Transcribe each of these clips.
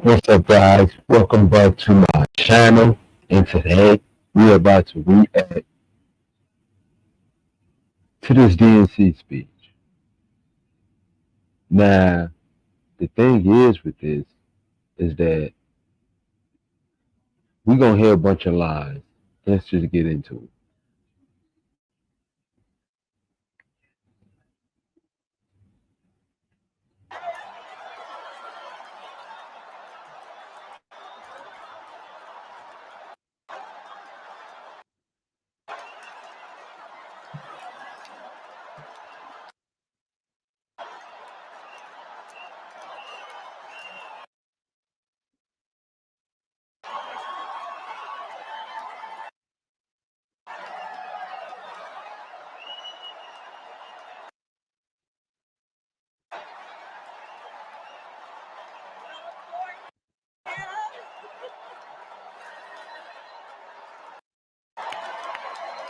What's up, guys? Welcome back to my channel. And today we're about to react to this DNC speech. Now, the thing is with this is that we're gonna hear a bunch of lies. Let's just get into it.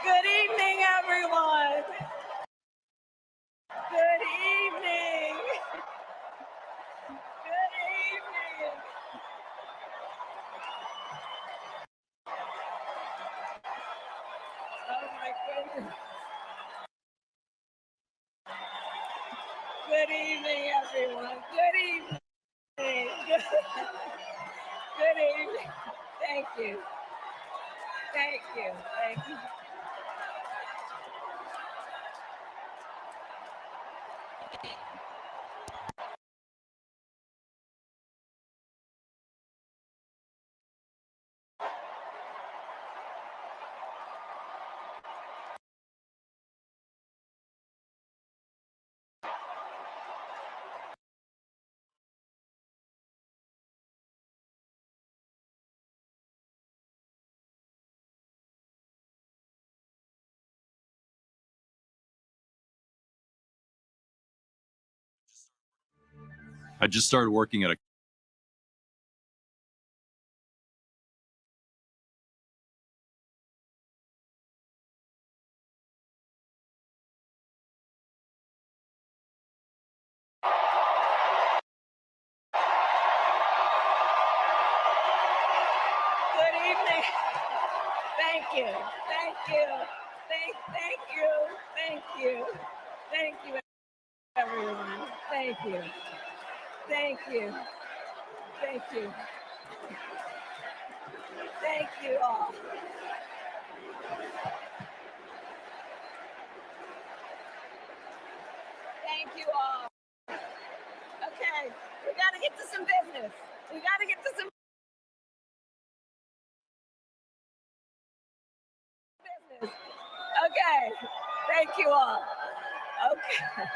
Good evening, everyone. Good evening. Good evening. Oh my goodness. Good evening, everyone. Good evening. Good evening. Thank you. Thank you. Thank you. I just started working at a Good evening. Thank you. Thank you. Thank you. Thank you. Thank you, everyone. Thank you. Thank you. Thank you. Thank you all. Thank you all. Okay, we got to get to some business. We got to get to some business. Okay, thank you all. Okay.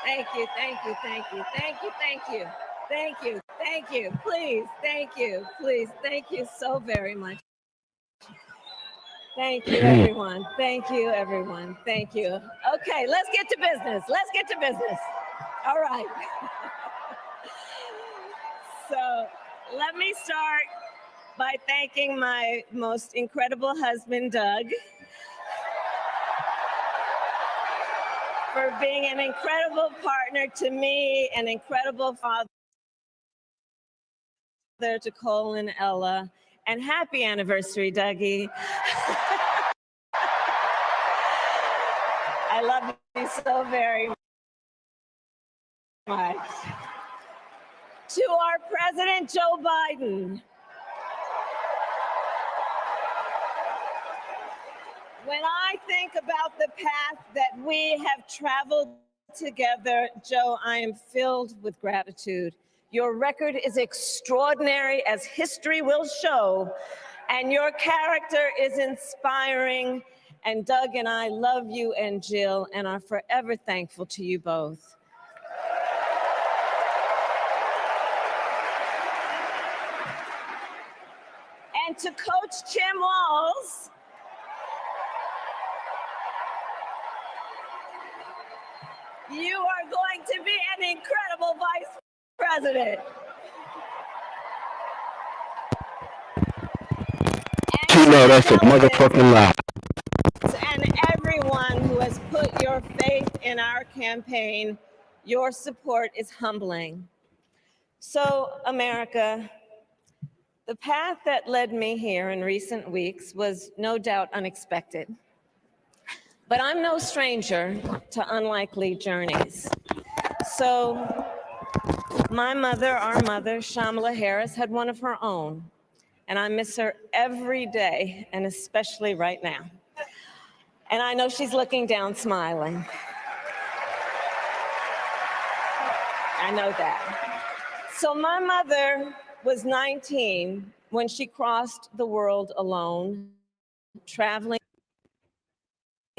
Thank you, thank you, thank you, thank you, thank you, thank you, thank you. Please, thank you, please, thank you so very much. Thank you, everyone. Thank you, everyone. Thank you. Okay, let's get to business. Let's get to business. All right. So let me start by thanking my most incredible husband, Doug, for being an incredible partner to me, an incredible father to Cole and Ella, and happy anniversary, Dougie. I love you so very much. To our President Joe Biden, when I think about the path that we have traveled together, Joe, I am filled with gratitude. Your record is extraordinary, as history will show, and your character is inspiring. And Doug and I love you and Jill and are forever thankful to you both. And to Coach Tim Walz, you are going to be an incredible vice president. You know that's a motherfucking lie. And everyone who has put your faith in our campaign, your support is humbling. So, America, the path that led me here in recent weeks was no doubt unexpected. But I'm no stranger to unlikely journeys. So, my mother, our mother, Shamala Harris, had one of her own, and I miss her every day, and especially right now. And I know she's looking down smiling. I know that. So my mother was 19 when she crossed the world alone, traveling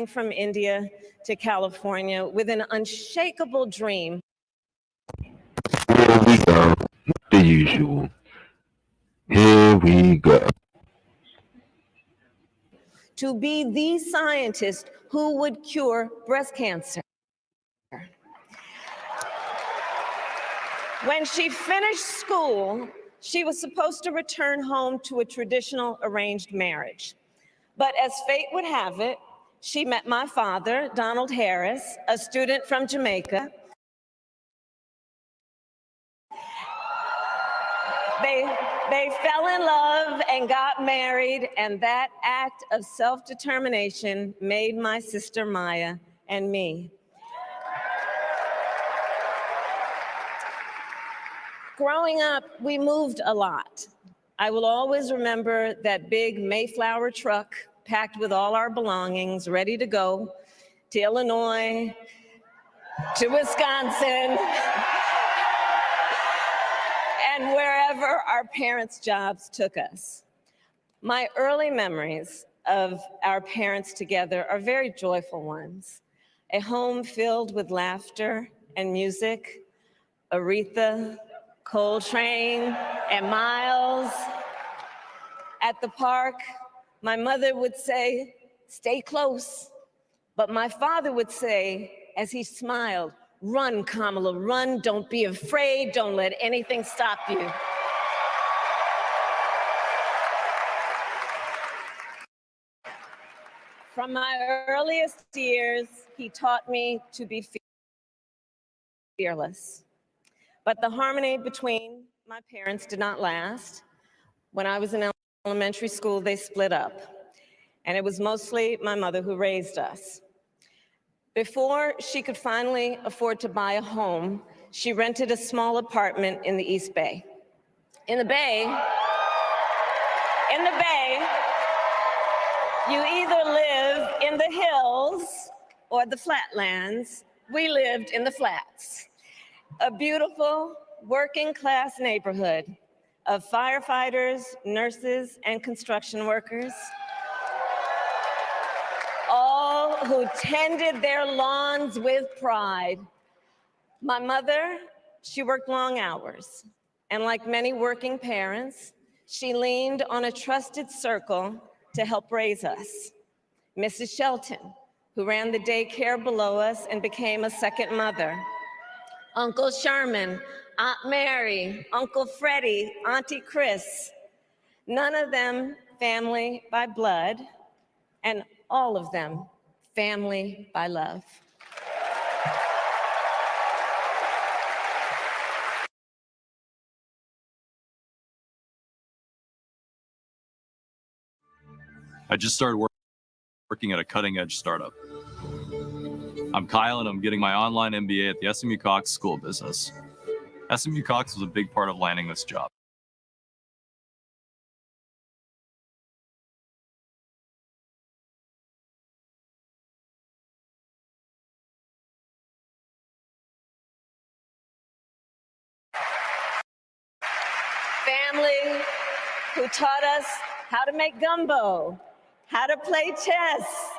from India to California with an unshakable dream. Here we go. The usual. Here we go. To be the scientist who would cure breast cancer. When she finished school, she was supposed to return home to a traditional arranged marriage. But as fate would have it, she met my father, Donald Harris, a student from Jamaica. They fell in love and got married, and that act of self-determination made my sister Maya and me. Growing up, we moved a lot. I will always remember that big Mayflower truck packed with all our belongings, ready to go to Illinois, to Wisconsin, and wherever our parents' jobs took us. My early memories of our parents together are very joyful ones. A home filled with laughter and music, Aretha, Coltrane, and Miles. At the park, my mother would say, "Stay close." But my father would say, as he smiled, "Run, Kamala, run. Don't be afraid. Don't let anything stop you." From my earliest years, he taught me to be fearless. But the harmony between my parents did not last. When I was in elementary school, they split up, and it was mostly my mother who raised us. Before she could finally afford to buy a home, she rented a small apartment in the East Bay. In the Bay, you either live in the hills or the flatlands. We lived in the flats. A beautiful working class neighborhood of firefighters, nurses, and construction workers, all who tended their lawns with pride. My mother, she worked long hours, and like many working parents, she leaned on a trusted circle to help raise us. Mrs. Shelton, who ran the daycare below us and became a second mother. Uncle Sherman, Aunt Mary, Uncle Freddie, Auntie Chris. None of them family by blood, and all of them family by love. I just started working at a cutting-edge startup. I'm Kyle, and I'm getting my online MBA at the SMU Cox School of Business. SMU Cox was a big part of landing this job. Family who taught us how to make gumbo, how to play chess,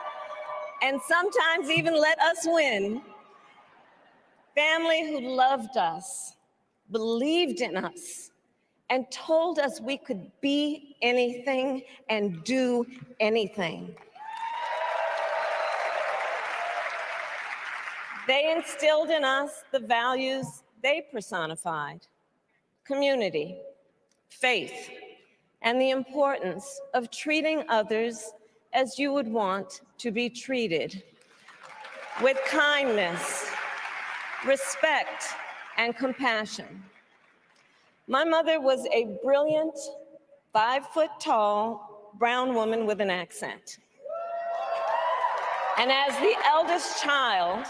and sometimes even let us win. Family who loved us, believed in us, and told us we could be anything and do anything. They instilled in us the values they personified: community, faith, and the importance of treating others as you would want to be treated, with kindness, respect, and compassion. My mother was a brilliant, 5-foot-tall brown woman with an accent. And as the eldest child,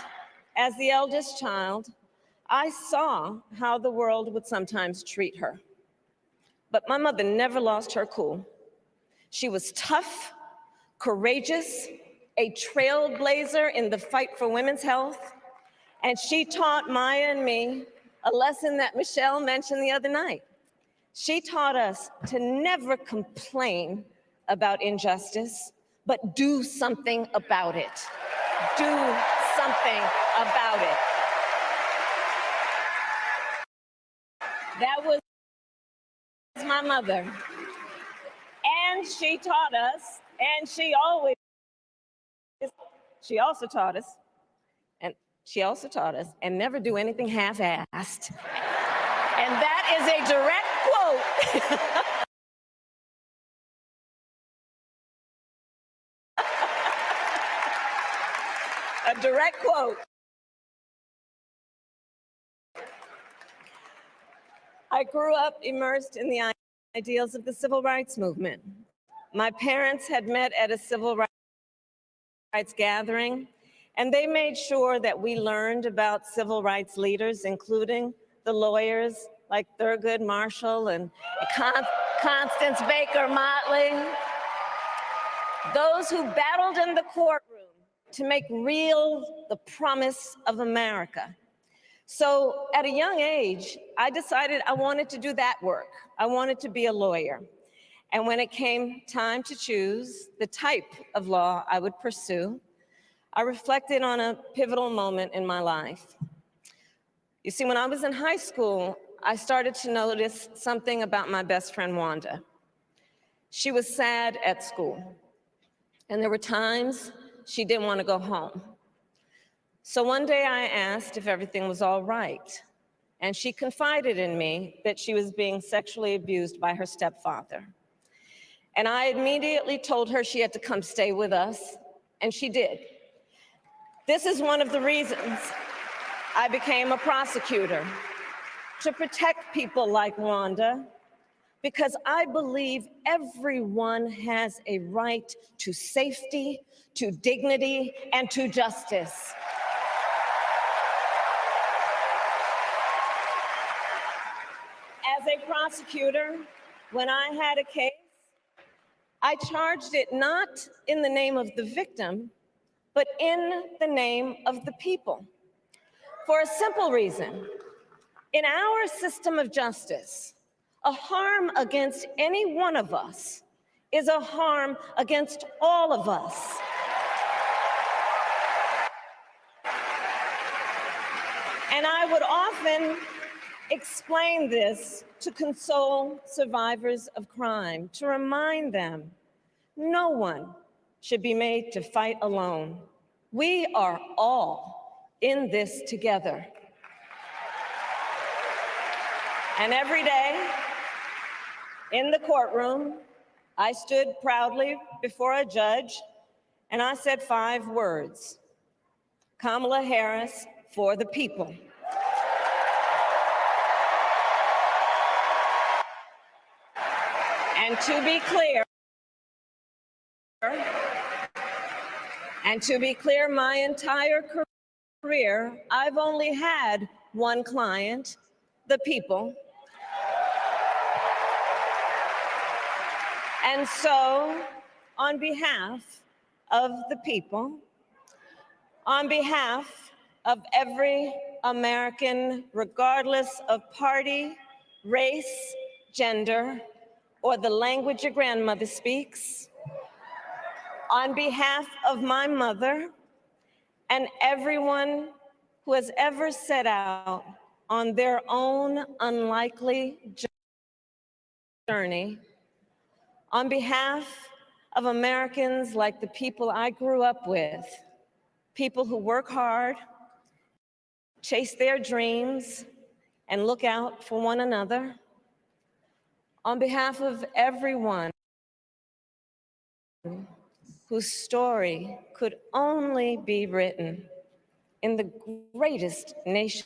I saw how the world would sometimes treat her. But my mother never lost her cool. She was tough, courageous, a trailblazer in the fight for women's health, and she taught Maya and me a lesson that Michelle mentioned the other night. She taught us to never complain about injustice, but do something about it. Do something about it. That was my mother. And she taught us, and she also taught us, and never do anything half-assed. And that is a direct quote. A direct quote. I grew up immersed in the ideals of the civil rights movement. My parents had met at a civil rights gathering, and they made sure that we learned about civil rights leaders, including the lawyers like Thurgood Marshall and Constance Baker Motley, those who battled in the courtroom to make real the promise of America. So at a young age, I decided I wanted to do that work. I wanted to be a lawyer. And when it came time to choose the type of law I would pursue, I reflected on a pivotal moment in my life. You see, when I was in high school, I started to notice something about my best friend, Wanda. She was sad at school, and there were times she didn't want to go home. So one day I asked if everything was all right, and she confided in me that she was being sexually abused by her stepfather. And I immediately told her she had to come stay with us, and she did. This is one of the reasons I became a prosecutor, to protect people like Wanda, because I believe everyone has a right to safety, to dignity, and to justice. As a prosecutor, when I had a case, I charged it not in the name of the victim, but in the name of the people. For a simple reason. In our system of justice, a harm against any one of us is a harm against all of us. And I would often explain this to console survivors of crime, to remind them, no one should be made to fight alone. We are all in this together. And every day in the courtroom, I stood proudly before a judge and I said 5 words: Kamala Harris for the people. And to be clear, my entire career, I've only had one client, the people. And so, on behalf of the people, on behalf of every American, regardless of party, race, gender, or the language your grandmother speaks, on behalf of my mother and everyone who has ever set out on their own unlikely journey, on behalf of Americans like the people I grew up with, people who work hard, chase their dreams, and look out for one another, on behalf of everyone whose story could only be written in the greatest nation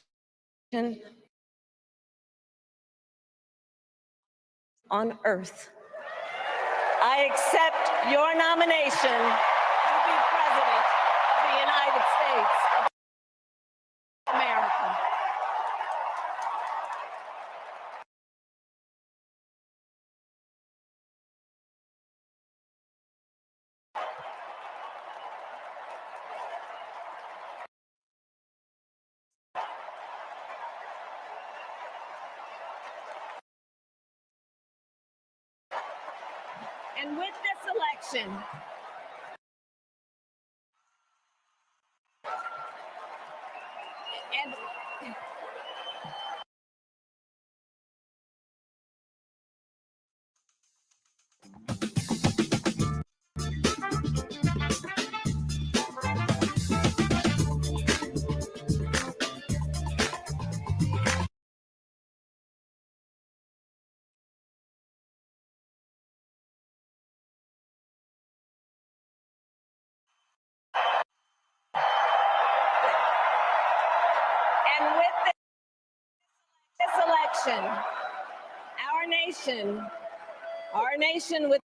on earth. I accept your nomination to be President of the United States of America. And with this election, and with this election, our nation with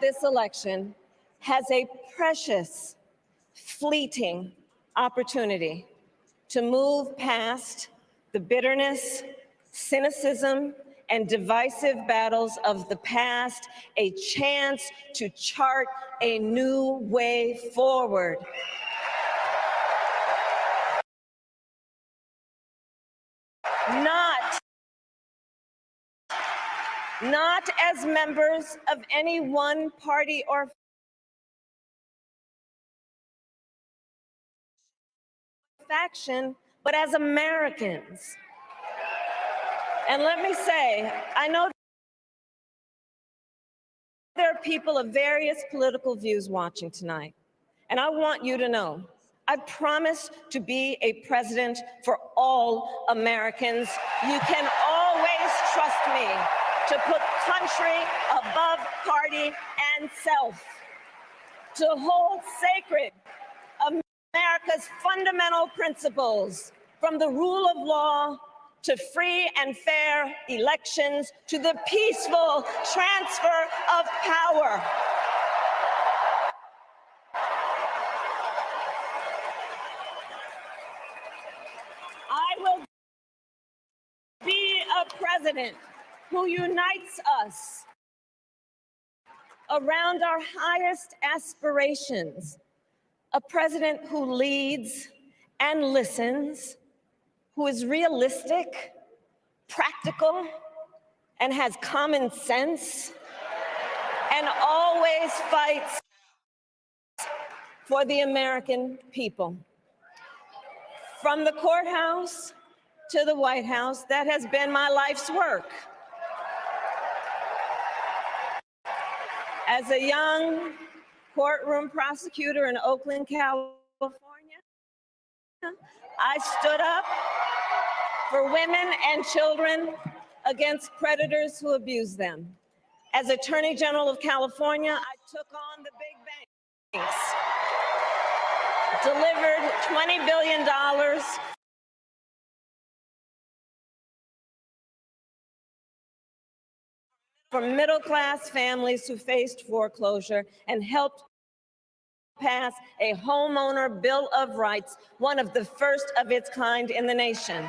this election has a precious, fleeting opportunity to move past the bitterness, cynicism, and divisive battles of the past, a chance to chart a new way forward. Not as members of any one party or faction, but as Americans. And let me say, I know there are people of various political views watching tonight, and I want you to know, I promise to be a president for all Americans. You can always trust me to put country above party and self, to hold sacred America's fundamental principles, from the rule of law to free and fair elections to the peaceful transfer of power. I will be a president who unites us around our highest aspirations, a president who leads and listens, who is realistic, practical, and has common sense, and always fights for the American people. From the courthouse to the White House, that has been my life's work. As a young courtroom prosecutor in Oakland, California, I stood up for women and children against predators who abuse them. As Attorney General of California, I took on the big banks, delivered $20 billion for middle-class families who faced foreclosure, and helped pass a homeowner bill of rights, one of the first of its kind in the nation.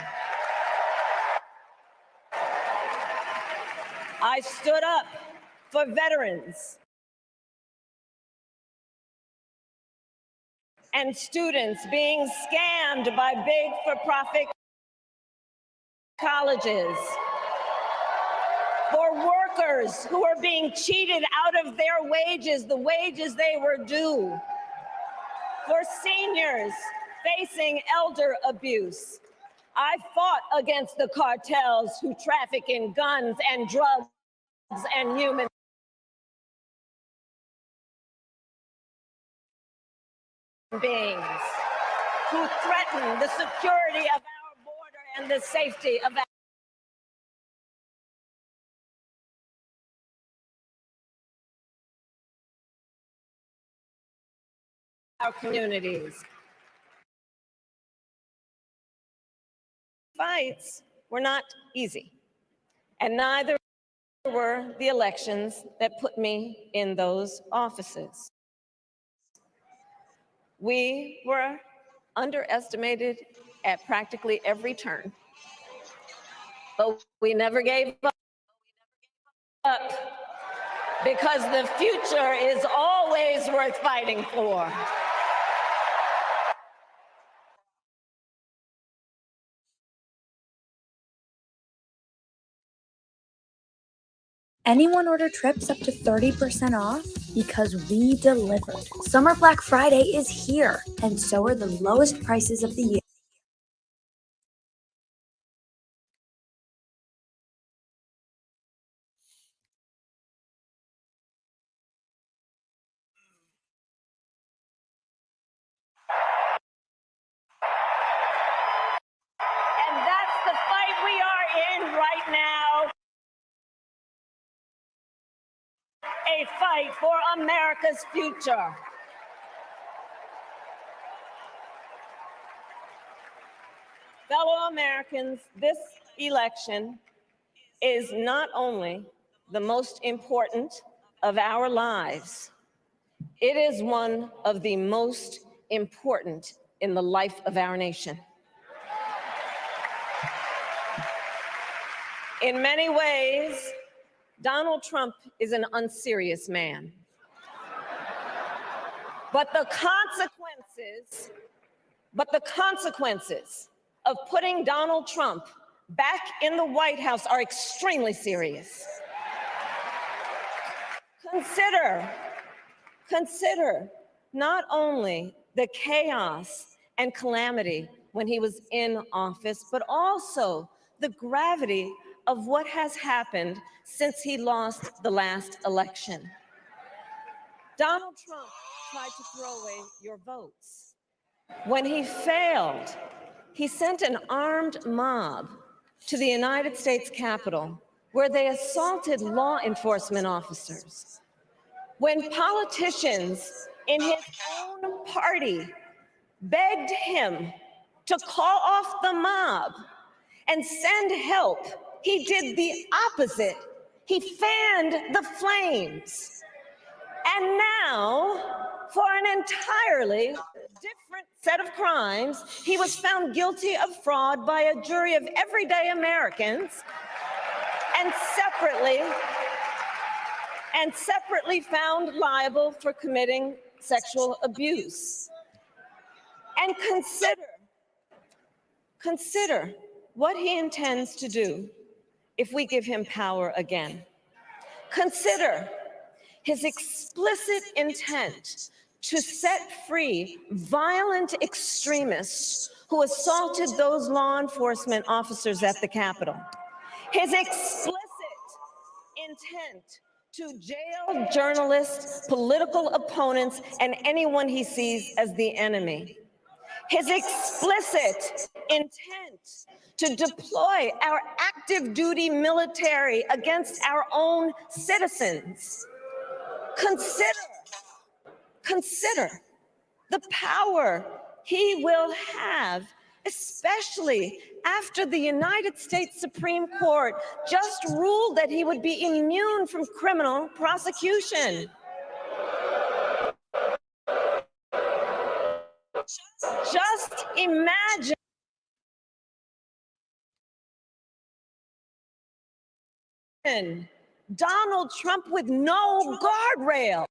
I stood up for veterans and students being scammed by big for-profit colleges, for workers who are being cheated out of their wages, the wages they were due, for seniors facing elder abuse. I fought against the cartels who traffic in guns and drugs and human beings, who threaten the security of our border and the safety of our communities. Fights were not easy, and neither were the elections that put me in those offices. We were underestimated at practically every turn, but we never gave up because the future is always worth fighting for. Anyone order trips up to 30% off? Because we delivered. Summer Black Friday is here, and so are the lowest prices of the year. And that's the fight we are in right now. A fight for America's future. Fellow Americans, this election is not only the most important of our lives, it is one of the most important in the life of our nation. In many ways, Donald Trump is an unserious man. But the consequences of putting Donald Trump back in the White House are extremely serious. Consider not only the chaos and calamity when he was in office, but also the gravity of what has happened since he lost the last election. Donald Trump tried to throw away your votes. When he failed, he sent an armed mob to the United States Capitol, where they assaulted law enforcement officers. When politicians in his own party begged him to call off the mob and send help, he did the opposite. He fanned the flames. And now, for an entirely different set of crimes, he was found guilty of fraud by a jury of everyday Americans and separately found liable for committing sexual abuse. And consider what he intends to do if we give him power again. Consider his explicit intent to set free violent extremists who assaulted those law enforcement officers at the Capitol. His explicit intent to jail journalists, political opponents, and anyone he sees as the enemy. His explicit intent to deploy our active duty military against our own citizens. Consider the power he will have, especially after the United States Supreme Court just ruled that he would be immune from criminal prosecution. Just imagine Donald Trump with no guardrail.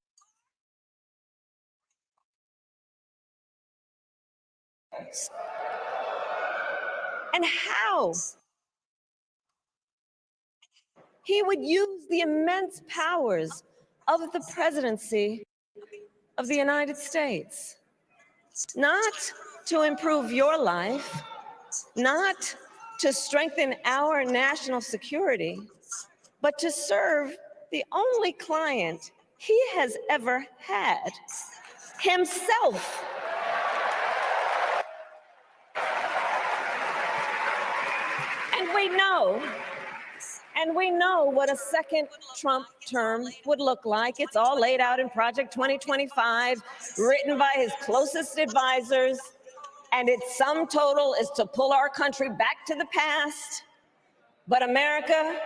And how he would use the immense powers of the presidency of the United States, not to improve your life, not to strengthen our national security, but to serve the only client he has ever had, himself. And we know what a second Trump term would look like. It's all laid out in Project 2025, written by his closest advisors, and its sum total is to pull our country back to the past. But America,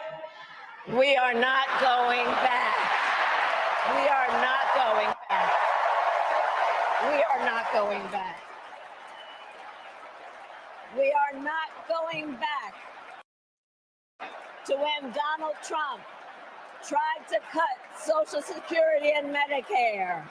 We are not going back. We are not going back. We are not going back. We are not going back to when Donald Trump tried to cut Social Security and Medicare.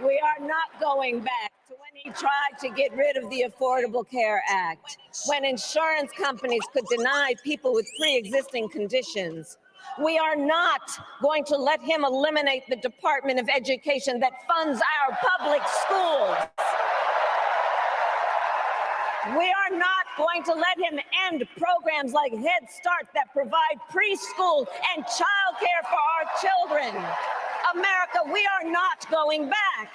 We are not going back to when he tried to get rid of the Affordable Care Act, when insurance companies could deny people with pre-existing conditions. We are not going to let him eliminate the Department of Education that funds our public schools. We are not going to let him end programs like Head Start that provide preschool and childcare for our children. America, we are not going back.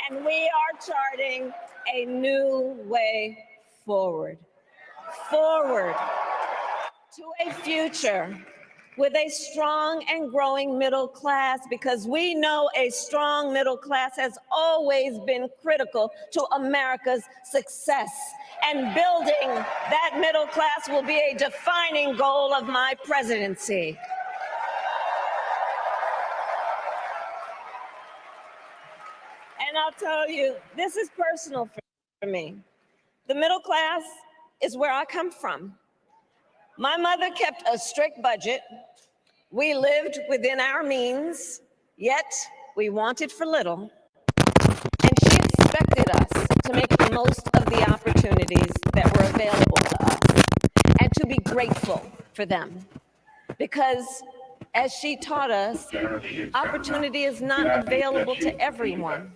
And we are charting a new way forward to a future with a strong and growing middle class, because we know a strong middle class has always been critical to America's success. And building that middle class will be a defining goal of my presidency. And I'll tell you, this is personal for me. The middle class is where I come from. My mother kept a strict budget. We lived within our means, yet we wanted for little. And she expected us to make the most of the opportunities that were available to us and to be grateful for them. Because as she taught us, opportunity is not available to everyone.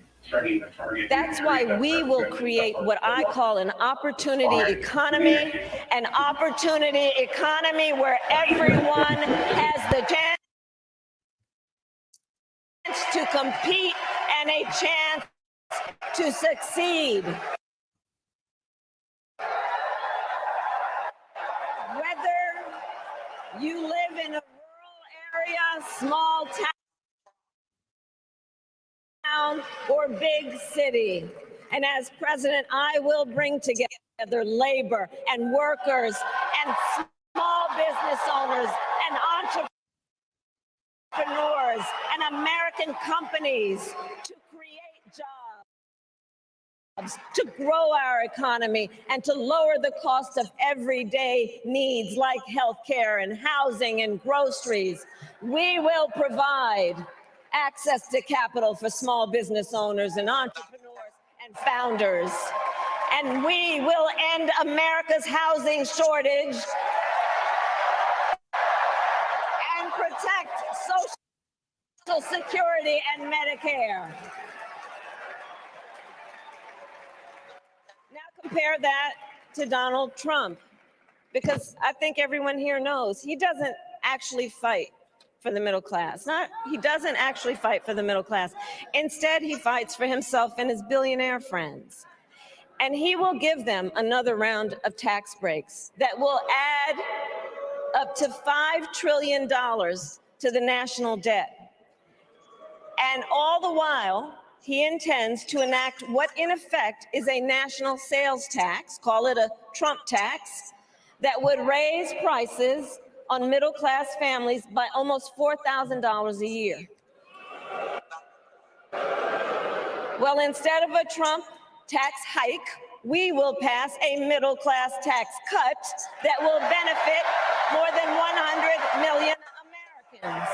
That's why we will create what I call an opportunity economy, where everyone has the chance to compete and a chance to succeed. Whether you live in a rural area, small town, or big city. And as president, I will bring together labor and workers and small business owners and entrepreneurs and American companies to create jobs, to grow our economy, and to lower the cost of everyday needs like healthcare and housing and groceries. We will provide access to capital for small business owners and entrepreneurs and founders. And we will end America's housing shortage and protect Social Security and Medicare. Now compare that to Donald Trump, because I think everyone here knows he doesn't actually fight for the middle class. He doesn't actually fight for the middle class. Instead, he fights for himself and his billionaire friends. And he will give them another round of tax breaks that will add up to $5 trillion to the national debt. And all the while, he intends to enact what in effect is a national sales tax, call it a Trump tax, that would raise prices on middle-class families by almost $4,000 a year. Well, instead of a Trump tax hike, we will pass a middle-class tax cut that will benefit more than 100 million Americans.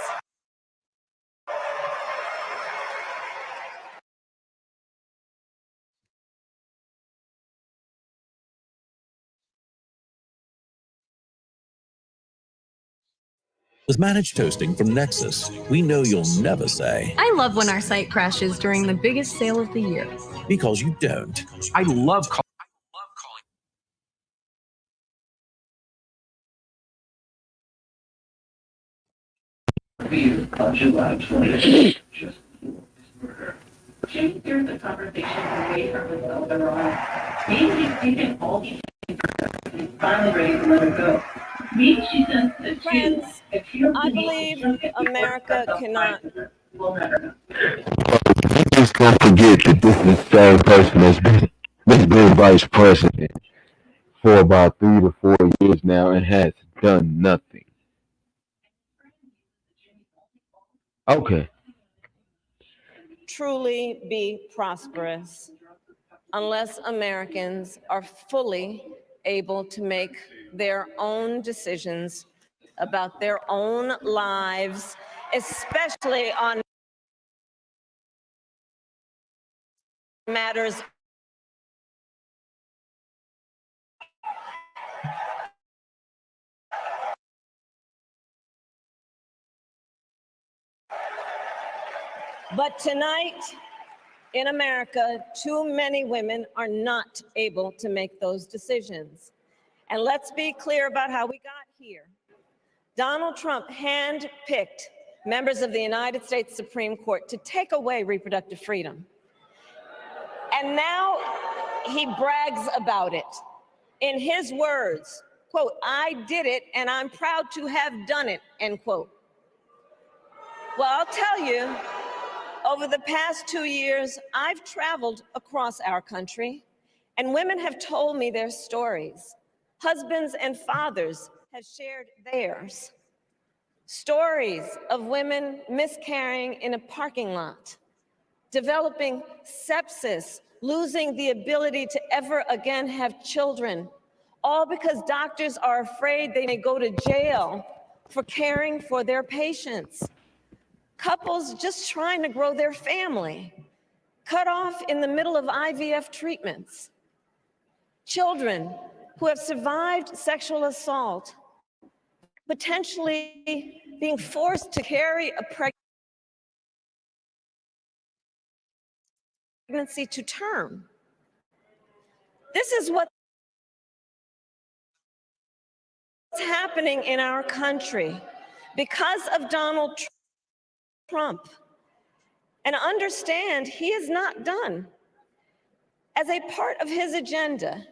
With managed hosting from Nexus, we know you'll never say, I love when our site crashes during the biggest sale of the year. because you don't. I love calling. Can you the conversation away from the open maybe you can all be finally ready to let it go. Me, she says that Friends, if you I believe America cannot. You just don't forget that this is the same person that's been vice president for about 3 to 4 years now and has done nothing. Okay. Truly be prosperous unless Americans are fully able to make their own decisions about their own lives, especially on matters but tonight in America, too many women are not able to make those decisions. And let's be clear about how we got here. Donald Trump handpicked members of the United States Supreme Court to take away reproductive freedom. And now he brags about it. In his words, quote, "I did it and I'm proud to have done it," end quote. Well, I'll tell you, over the past 2 years, I've traveled across our country, and women have told me their stories. Husbands and fathers have shared theirs. Stories of women miscarrying in a parking lot, developing sepsis, losing the ability to ever again have children, all because doctors are afraid they may go to jail for caring for their patients. Couples just trying to grow their family, cut off in the middle of IVF treatments. Children who have survived sexual assault, potentially being forced to carry a pregnancy to term. This is what's happening in our country because of Donald Trump. And understand, he is not done. As a part of his agenda,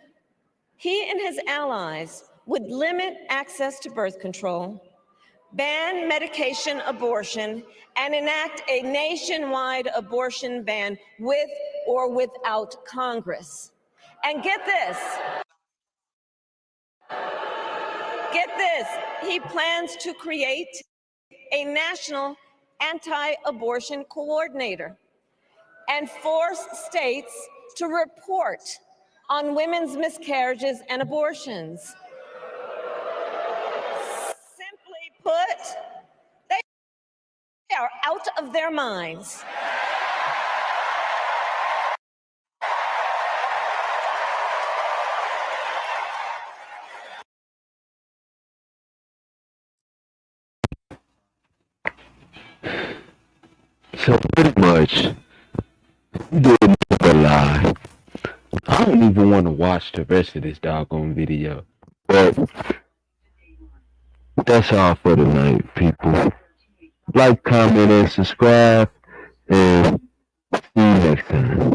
he and his allies would limit access to birth control, ban medication abortion, and enact a nationwide abortion ban with or without Congress. And get this, he plans to create a national anti-abortion coordinator and force states to report on women's miscarriages and abortions. Simply put, they are out of their minds. So pretty much, he did another lie. I don't even want to watch the rest of this doggone video. But that's all for tonight, people. Like, comment, and subscribe, and see you next time.